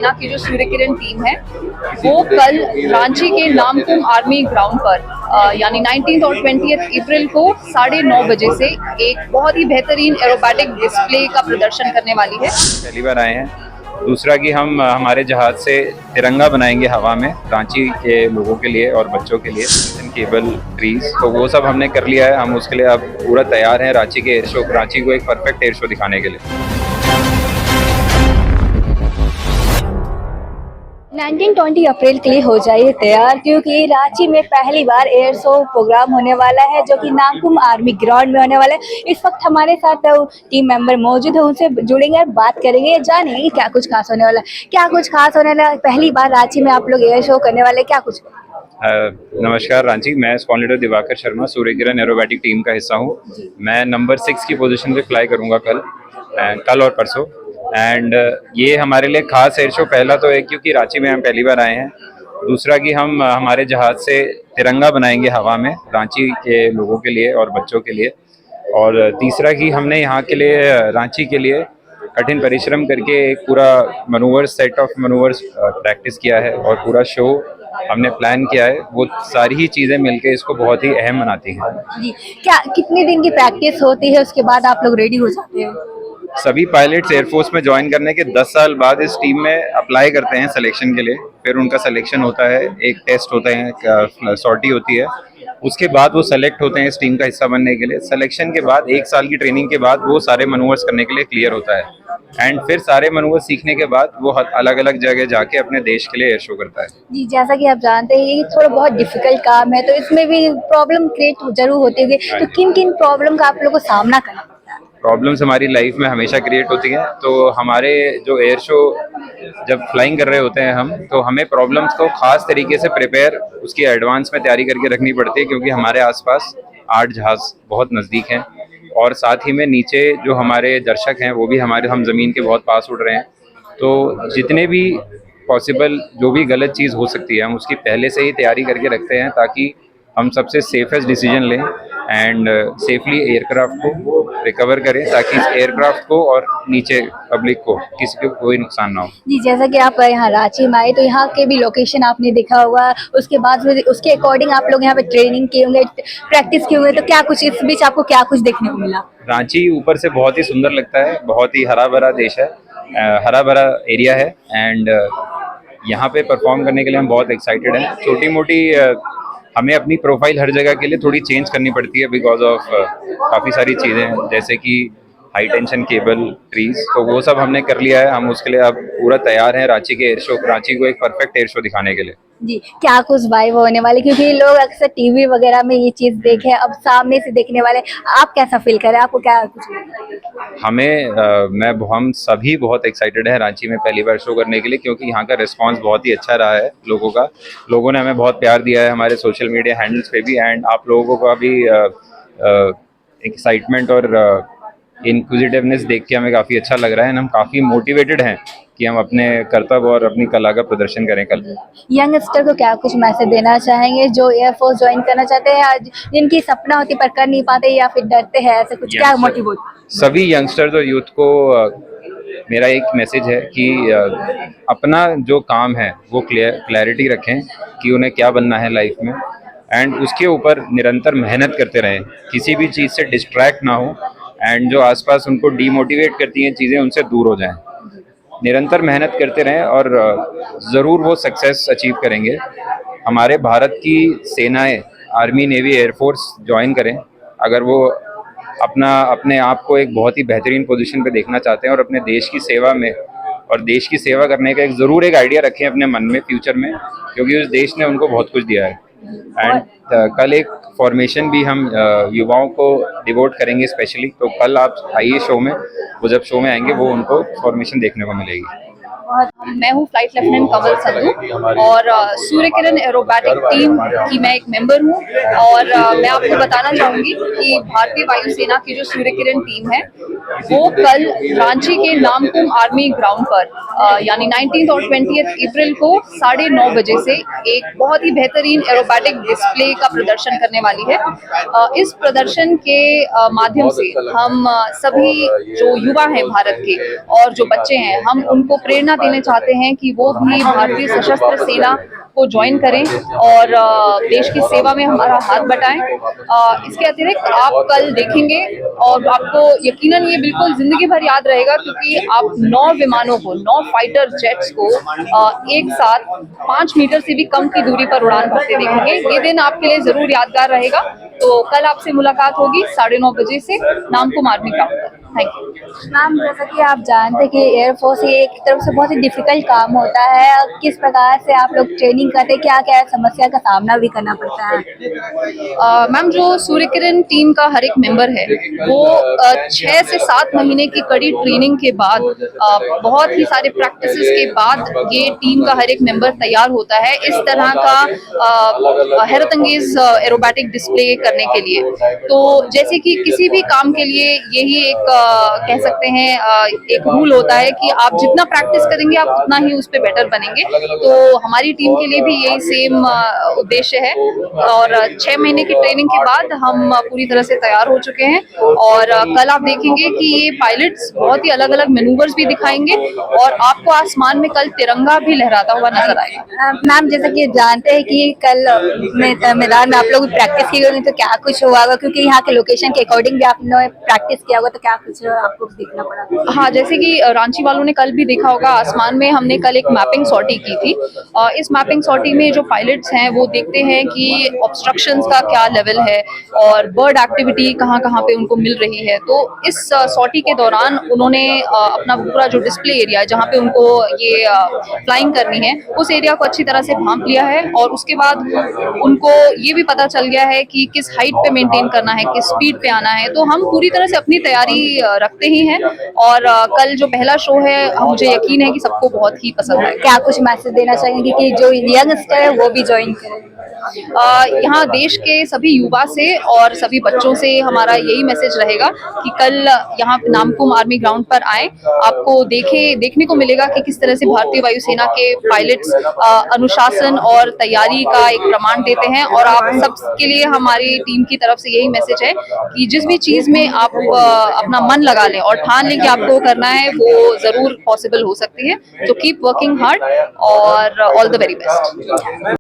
सेना की जो सूर्य किरण टीम है वो कल रांची के नामकुम आर्मी ग्राउंड पर यानी 19 और 20 अप्रैल को 9:30 बजे से एक बहुत ही बेहतरीन एरोबैटिक डिस्प्ले का प्रदर्शन करने वाली है। पहली बार आए हैं। दूसरा कि हम हमारे जहाज से तिरंगा बनाएंगे हवा में रांची के लोगों के लिए और बच्चों के लिए, केबल ट्रीज, तो वो सब हमने कर लिया है। हम उसके लिए अब पूरा तैयार हैं रांची के एयर शो, रांची को एक परफेक्ट एयर शो दिखाने के लिए। 19-20 अप्रैल के लिए हो जाइए तैयार, क्योंकि रांची में पहली बार एयर शो प्रोग्राम होने वाला है जो कि नामकुम आर्मी ग्राउंड में होने वाला है। इस वक्त हमारे साथ टीम मेंबर मौजूद है, उनसे जुड़ेंगे और बात करेंगे, जानेंगे क्या कुछ खास होने वाला है। क्या कुछ खास होने वाला है? पहली बार रांची में आप लोग एयर शो करने वाले, क्या कुछ? नमस्कार रांची, मैं squad leader Diwakar Sharma Surya Kiran aerobatic team का हिस्सा हूँ। मैं नंबर 6 की पोजीशन पे फ्लाई करूँगा कल और परसों। एंड ये हमारे लिए खास एयर शो पहला तो है क्योंकि रांची में हम पहली बार आए हैं। दूसरा कि हम हमारे जहाज से तिरंगा बनाएंगे हवा में रांची के लोगों के लिए और बच्चों के लिए। और तीसरा कि हमने यहाँ के लिए रांची के लिए कठिन परिश्रम करके एक पूरा manoeuvres, set of manoeuvres practice किया है और पूरा शो हमने प्लान किया है। वो सारी ही चीज़ें मिलके इसको बहुत ही अहम बनाती हैं। जी, क्या कितने दिन की प्रैक्टिस होती है, उसके बाद आप लोग रेडी हो जाते हैं? सभी पायलट्स एयरफोर्स में ज्वाइन करने के 10 साल बाद इस टीम में अप्लाई करते हैं सिलेक्शन के लिए। फिर उनका सिलेक्शन होता है, एक टेस्ट होता है, सॉर्टी होती है, उसके बाद वो सेलेक्ट होते हैं इस टीम का हिस्सा बनने के लिए। सिलेक्शन के बाद 1 साल की ट्रेनिंग के बाद वो सारे मनूवर्स करने के लिए क्लियर होता है। एंड फिर सारे मनूवर सीखने के बाद वो अलग अलग जगह जाके अपने देश के लिए एयर शो करता है। जी, जैसा कि आप जानते हैं ये थोड़ा बहुत डिफिकल्ट काम है, तो इसमें भी प्रॉब्लम क्रिएट जरूर होती है। तो किन किन प्रॉब्लम का आप लोगों को सामना करना पड़ता है? प्रॉब्लम्स हमारी लाइफ में हमेशा क्रिएट होती हैं। तो हमारे जो एयर शो जब फ्लाइंग कर रहे होते हैं हम, तो हमें प्रॉब्लम्स को खास तरीके से प्रिपेयर, उसकी एडवांस में तैयारी करके रखनी पड़ती है, क्योंकि हमारे आसपास 8 जहाज बहुत नज़दीक हैं और साथ ही में नीचे जो हमारे दर्शक हैं वो भी हम ज़मीन के बहुत पास उड़ रहे हैं। तो जितने भी पॉसिबल जो भी गलत चीज़ हो सकती है हम उसकी पहले से ही तैयारी करके रखते हैं, ताकि हम सबसे सेफेस्ट डिसीजन लें एंड सेफली एयरक्राफ्ट को रिकवर करें, ताकि इस एयरक्राफ्ट को और नीचे पब्लिक को किसी को कोई नुकसान ना हो। जी, जैसा कि आप यहाँ रांची में आए तो यहाँ के भी लोकेशन आपने देखा होगा, उसके बाद फिर उसके अकॉर्डिंग आप लोग यहाँ पे ट्रेनिंग किए होंगे, प्रैक्टिस किए होंगे, तो क्या कुछ इस बीच आपको क्या कुछ देखने को मिला? रांची ऊपर से बहुत ही सुंदर लगता है, बहुत ही हरा भरा देश है, हरा भरा एरिया है। एंड यहाँ पे परफॉर्म करने के लिए हम बहुत एक्साइटेड हैं। छोटी मोटी हमें अपनी प्रोफाइल हर जगह के लिए थोड़ी चेंज करनी पड़ती है बिकॉज ऑफ काफ़ी सारी चीज़ें, जैसे कि हाई टेंशन केबल ट्रीज, तो वो सब हमने कर लिया है। हम उसके लिए अब पूरा तैयार हैं रांची के एयर शो, रांची को एक परफेक्ट एयर शो दिखाने के लिए। जी, क्या कुछ वाइब होने वाले, क्योंकि लोग अक्सर टीवी वगैरह में ये चीज देखे, अब सामने से देखने वाले, आप कैसा फील करें, आपको क्या कुछ? हम सभी बहुत एक्साइटेड हैं रांची में पहली बार शो करने के लिए, क्योंकि यहाँ का रिस्पांस बहुत ही अच्छा रहा है लोगों का। लोगों ने हमें बहुत प्यार दिया है हमारे सोशल मीडिया हैंडल्स पे भी, एंड आप लोगों का भी एक्साइटमेंट और इंक्विजिटिवनेस देख के हमें काफ़ी अच्छा लग रहा है। हम काफ़ी मोटिवेटेड हैं कि हम अपने कर्तव्य और अपनी कला का प्रदर्शन करें कल। यंगस्टर को क्या कुछ मैसेज देना चाहेंगे जो एयरफोर्स ज्वाइन करना चाहते हैं, आज जिनकी सपना होती पर कर नहीं पाते या फिर डरते हैं, ऐसे कुछ क्या मोटिवेट? सभी यंगस्टर्स और यूथ को मेरा एक मैसेज है कि अपना जो काम है वो क्लैरिटी रखें कि उन्हें क्या बनना है लाइफ में, एंड उसके ऊपर निरंतर मेहनत करते रहें, किसी भी चीज़ से डिस्ट्रैक्ट ना हो, एंड जो आसपास उनको डीमोटिवेट करती हैं चीज़ें उनसे दूर हो जाएं। निरंतर मेहनत करते रहें और ज़रूर वो सक्सेस अचीव करेंगे। हमारे भारत की सेनाएं, आर्मी, नेवी, एयरफोर्स ज्वाइन करें अगर वो अपने आप को एक बहुत ही बेहतरीन पोजीशन पे देखना चाहते हैं और अपने देश की सेवा में और देश की सेवा करने का ज़रूर एक आइडिया रखें अपने मन में फ्यूचर में, क्योंकि उस देश ने उनको बहुत कुछ दिया है। एंड कल एक फॉर्मेशन भी हम युवाओं को डिवोट करेंगे स्पेशली, तो कल आप आइए शो में, वो जब शो में आएंगे वो उनको फॉर्मेशन देखने को मिलेगी। मैं हूँ फ्लाइट लेफ्टिनेंट कमल संधू और सूर्य किरण एरोबैटिक टीम की मैं एक मेंबर हूँ। और मैं आपको बताना चाहूँगी कि भारतीय वायुसेना की जो सूर्य किरण टीम है वो कल रांची के नामकुम आर्मी ग्राउंड पर यानी 19 और 20 अप्रैल को 9:30 बजे से एक बहुत ही बेहतरीन एरोबैटिक डिस्प्ले का प्रदर्शन करने वाली है। इस प्रदर्शन के माध्यम से हम सभी जो युवा हैं भारत के और जो बच्चे हैं, हम उनको प्रेरणा देना चाहते हैं कि वो भी भारतीय सशस्त्र सेना को ज्वाइन करें और देश की सेवा में हमारा हाथ बटाएं। इसके अतिरिक्त आप कल देखेंगे और आपको यकीनन ये बिल्कुल जिंदगी भर याद रहेगा, क्योंकि आप 9 विमानों को, 9 फाइटर जेट्स को एक साथ 5 मीटर से भी कम की दूरी पर उड़ान भरते देखेंगे। ये दिन आपके लिए जरूर यादगार रहेगा। तो कल आपसे मुलाकात होगी 9:30 बजे से नामकुम आर्मी ग्राउंड पर। Thank you ma'am. जैसा कि आप जानते हैं कि एयरफोर्स ये एक तरफ से बहुत ही डिफिकल्ट काम होता है, किस प्रकार से आप लोग ट्रेनिंग करते हैं, क्या क्या समस्या का सामना भी करना पड़ता है? मैम, जो सूर्य किरण टीम का हर एक मेंबर है वो 6 से 7 महीने की कड़ी ट्रेनिंग के बाद, बहुत ही सारे प्रैक्टिसेस के बाद ये टीम का हर एक मेंबर तैयार होता है इस तरह का हैरत अंगेज एरोबैटिक डिस्प्ले करने के लिए। तो जैसे कि किसी भी काम के लिए यही एक कह सकते हैं एक रूल होता है कि आप जितना प्रैक्टिस करेंगे आप उतना ही उस पर बेटर बनेंगे। तो हमारी टीम के लिए भी यही सेम उद्देश्य है और 6 महीने की ट्रेनिंग के बाद हम पूरी तरह से तैयार हो चुके हैं। और कल आप देखेंगे कि ये पायलट्स बहुत ही अलग अलग मैनूवर्स भी दिखाएंगे और आपको आसमान में कल तिरंगा भी लहराता हुआ नजर आएगा। मैम, जैसा कि जानते हैं कि कल मैदान में आप लोग प्रैक्टिस की होगी, तो क्या कुछ हुआ होगा, क्योंकि यहाँ के लोकेशन के अकॉर्डिंग भी आपने प्रैक्टिस किया होगा, तो क्या कुछ आपको देखना पड़ा? हाँ, जैसे कि रांची वालों ने कल भी देखा होगा, आसमान में हमने कल एक मैपिंग सॉर्टी की थी। इस मैपिंग सॉर्टी में जो पायलट्स हैं वो देखते हैं कि ऑब्स्ट्रक्शंस का क्या लेवल है और बर्ड एक्टिविटी कहाँ कहाँ पे उनको मिल रही है। तो इस सॉर्टी के दौरान उन्होंने अपना पूरा जो डिस्प्ले एरिया है जहाँ पे उनको ये फ्लाइंग करनी है उस एरिया को अच्छी तरह से भांप लिया है और उसके बाद उनको ये भी पता चल गया है कि किस हाइट पे मेंटेन करना है, किस स्पीड पे आना है। तो हम पूरी तरह से अपनी तैयारी रखते ही हैं और कल जो पहला शो है मुझे यकीन है कि सबको बहुत ही पसंद आएगा। क्या कुछ मैसेज देना चाहेंगे कि जो यंगस्टर है वो भी ज्वाइन करें? यहाँ देश के सभी युवा से और सभी बच्चों से हमारा यही मैसेज रहेगा कि कल यहाँ नामकुम आर्मी ग्राउंड पर आए। आपको देखने को मिलेगा कि किस तरह से भारतीय वायुसेना के पायलट्स अनुशासन और तैयारी का एक प्रमाण देते हैं। और आप सबके लिए हमारी टीम की तरफ से यही मैसेज है कि जिस भी चीज में आप अपना मन लगा लें और ठान लें कि आपको करना है वो जरूर पॉसिबल हो सकती है। तो कीप वर्किंग हार्ड और ऑल द वेरी बेस्ट।